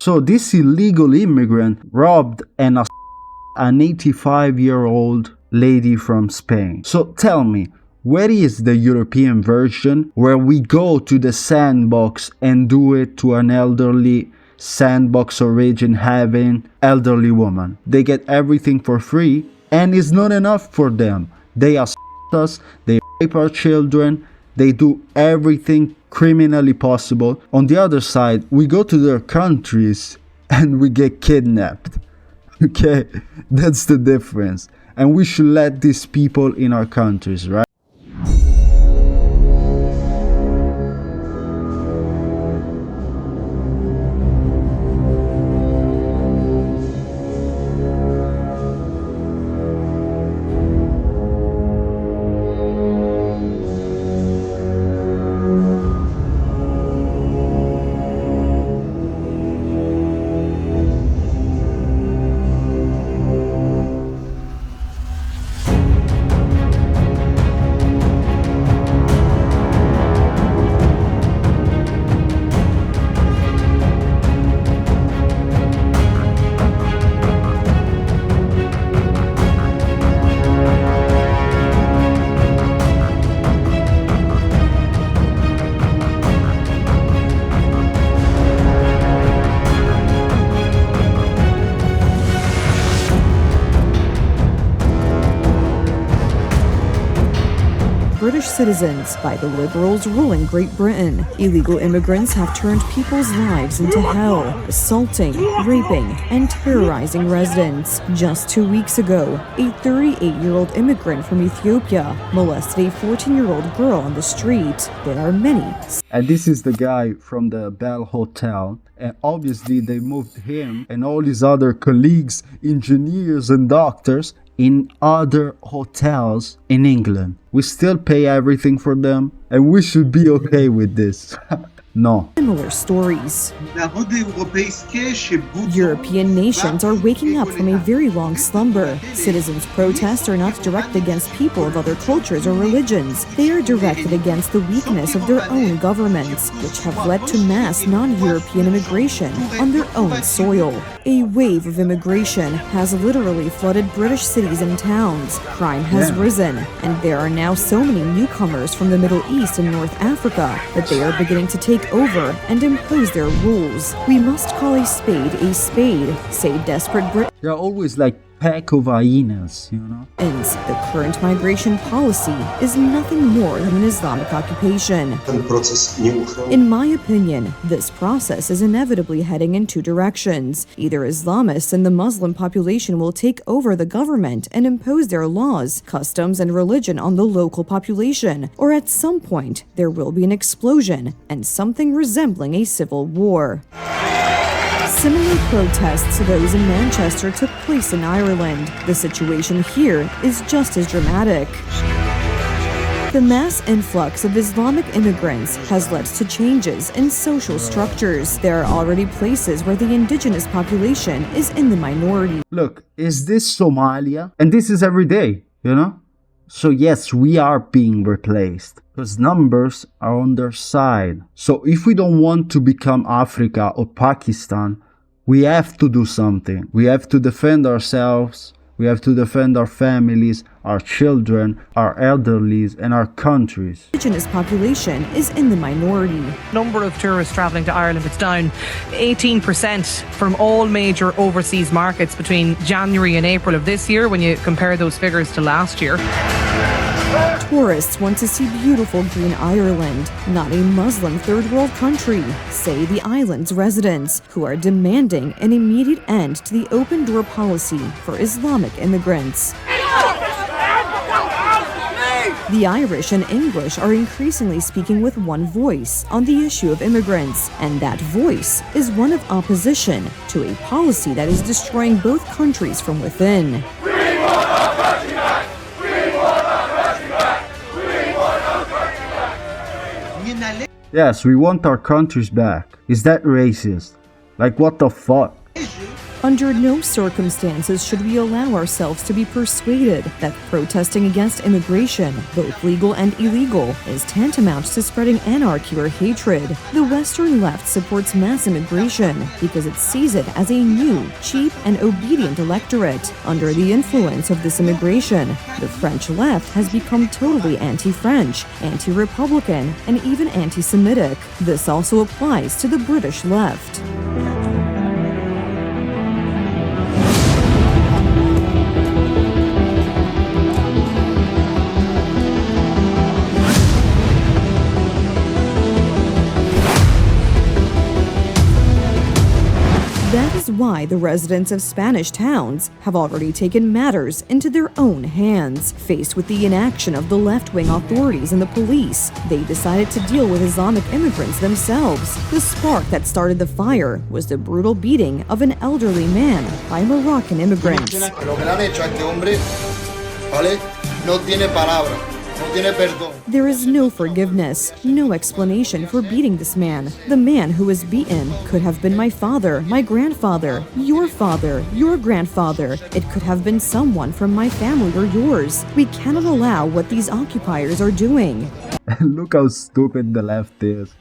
So this illegal immigrant robbed an 85-year-old lady from Spain. So tell me, where is the European version where we go to the sandbox and do it to an elderly sandbox origin having elderly woman? They get everything for free and it's not enough for them. They assault us, they rape our children, they do everything criminally possible. On the other side, we go to their countries and we get kidnapped. Okay, that's the difference. And we should let these people in our countries, right? British citizens by the Liberals ruling Great Britain. Illegal immigrants have turned people's lives into hell, assaulting, raping, and terrorizing residents. Just 2 weeks ago, a 38-year-old immigrant from Ethiopia molested a 14-year-old girl on the street. There are many. And this is the guy from the Bell Hotel. And obviously they moved him and all his other colleagues, engineers and doctors, in other hotels in England. We still pay everything for them and we should be okay with this. No. Similar stories. European nations are waking up from a very long slumber. Citizens' protests are not directed against people of other cultures or religions. They are directed against the weakness of their own governments, which have led to mass non-European immigration on their own soil. A wave of immigration has literally flooded British cities and towns. Crime has risen, and there are now so many newcomers from the Middle East and North Africa that they are beginning to take over and impose their rules. We must call a spade, say desperate Britons. They're always like pack of hyenas, you know? The current migration policy is nothing more than an Islamic occupation. In my opinion, this process is inevitably heading in two directions. Either Islamists and the Muslim population will take over the government and impose their laws, customs, and religion on the local population, or at some point there will be an explosion and something resembling a civil war. Similar protests to those in Manchester took place in Ireland. The situation here is just as dramatic. The mass influx of Islamic immigrants has led to changes in social structures. There are already places where the indigenous population is in the minority. Look, is this Somalia? And this is every day, you know? So yes, we are being replaced because numbers are on their side. So if we don't want to become Africa or Pakistan, we have to do something. We have to defend ourselves. We have to defend our families, our children, our elderlies, and our countries. The indigenous population is in the minority. Number of tourists travelling to Ireland, it's down 18% from all major overseas markets between January and April of this year when you compare those figures to last year. Tourists want to see beautiful green Ireland, not a Muslim third world country, say the island's residents, who are demanding an immediate end to the open door policy for Islamic immigrants. The Irish and English are increasingly speaking with one voice on the issue of immigrants, and that voice is one of opposition to a policy that is destroying both countries from within. Yes, we want our countries back. Is that racist? Like, what the fuck? Under no circumstances should we allow ourselves to be persuaded that protesting against immigration, both legal and illegal, is tantamount to spreading anarchy or hatred. The Western left supports mass immigration because it sees it as a new, cheap, and obedient electorate. Under the influence of this immigration, the French left has become totally anti-French, anti-Republican, and even anti-Semitic. This also applies to the British left. That is why the residents of Spanish towns have already taken matters into their own hands. Faced with the inaction of the left-wing authorities and the police, they decided to deal with Islamic immigrants themselves. The spark that started the fire was the brutal beating of an elderly man by Moroccan immigrants. There is no forgiveness, no explanation for beating this man. The man who was beaten could have been my father, my grandfather, your grandfather. It could have been someone from my family or yours. We cannot allow what these occupiers are doing. Look how stupid the left is.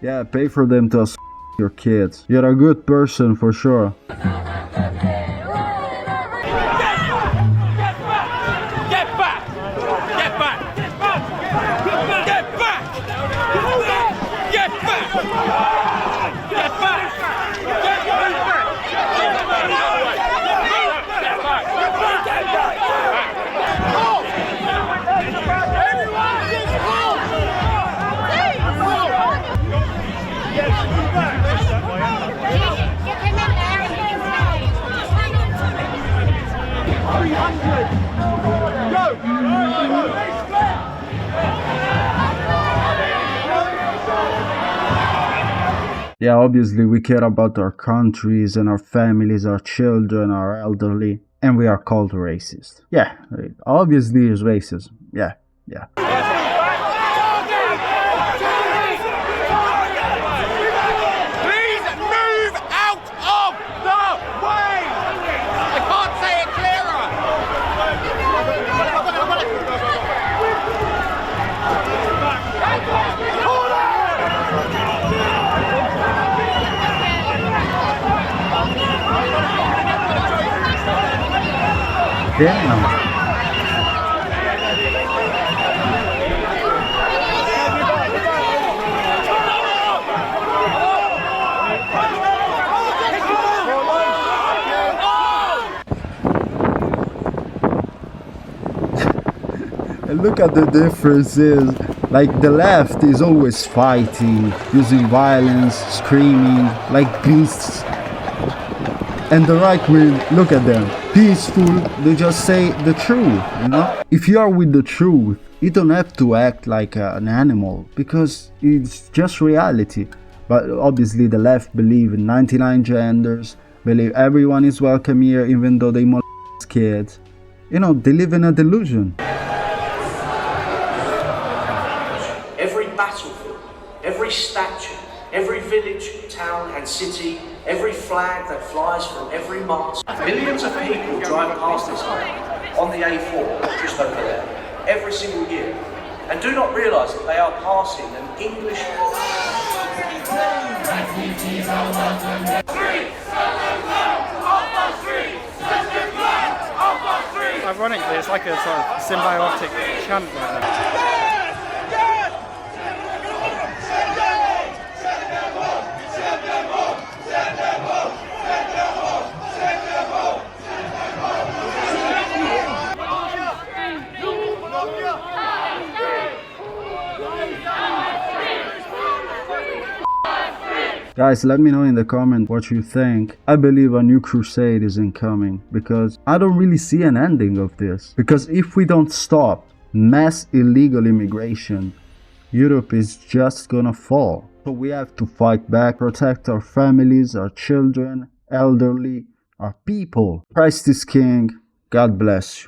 Yeah, pay for them to your kids. You're a good person for sure. Yeah, obviously we care about our countries and our families, our children, our elderly, and we are called racist. Yeah, obviously it's racism. Yeah. Damn. And look at the differences. Like the left is always fighting, using violence, screaming like beasts. And the right wing, look at them, peaceful, they just say the truth, you know? If you are with the truth, you don't have to act like an animal, because it's just reality. But obviously the left believe in 99 genders, believe everyone is welcome here even though they molest kids. You know, they live in a delusion. Every battlefield, every statue, every village, town and city, every flag that flies from every mast. Millions of people drive past this way on the A4, just over there, every single year, and do not realise that they are passing an English... Ironically, it's like a sort of symbiotic chant right now. Guys, let me know in the comment what you think. I believe a new crusade is incoming because I don't really see an ending of this. Because if we don't stop mass illegal immigration, Europe is just gonna fall. So we have to fight back, protect our families, our children, elderly, our people. Christ is King. God bless you.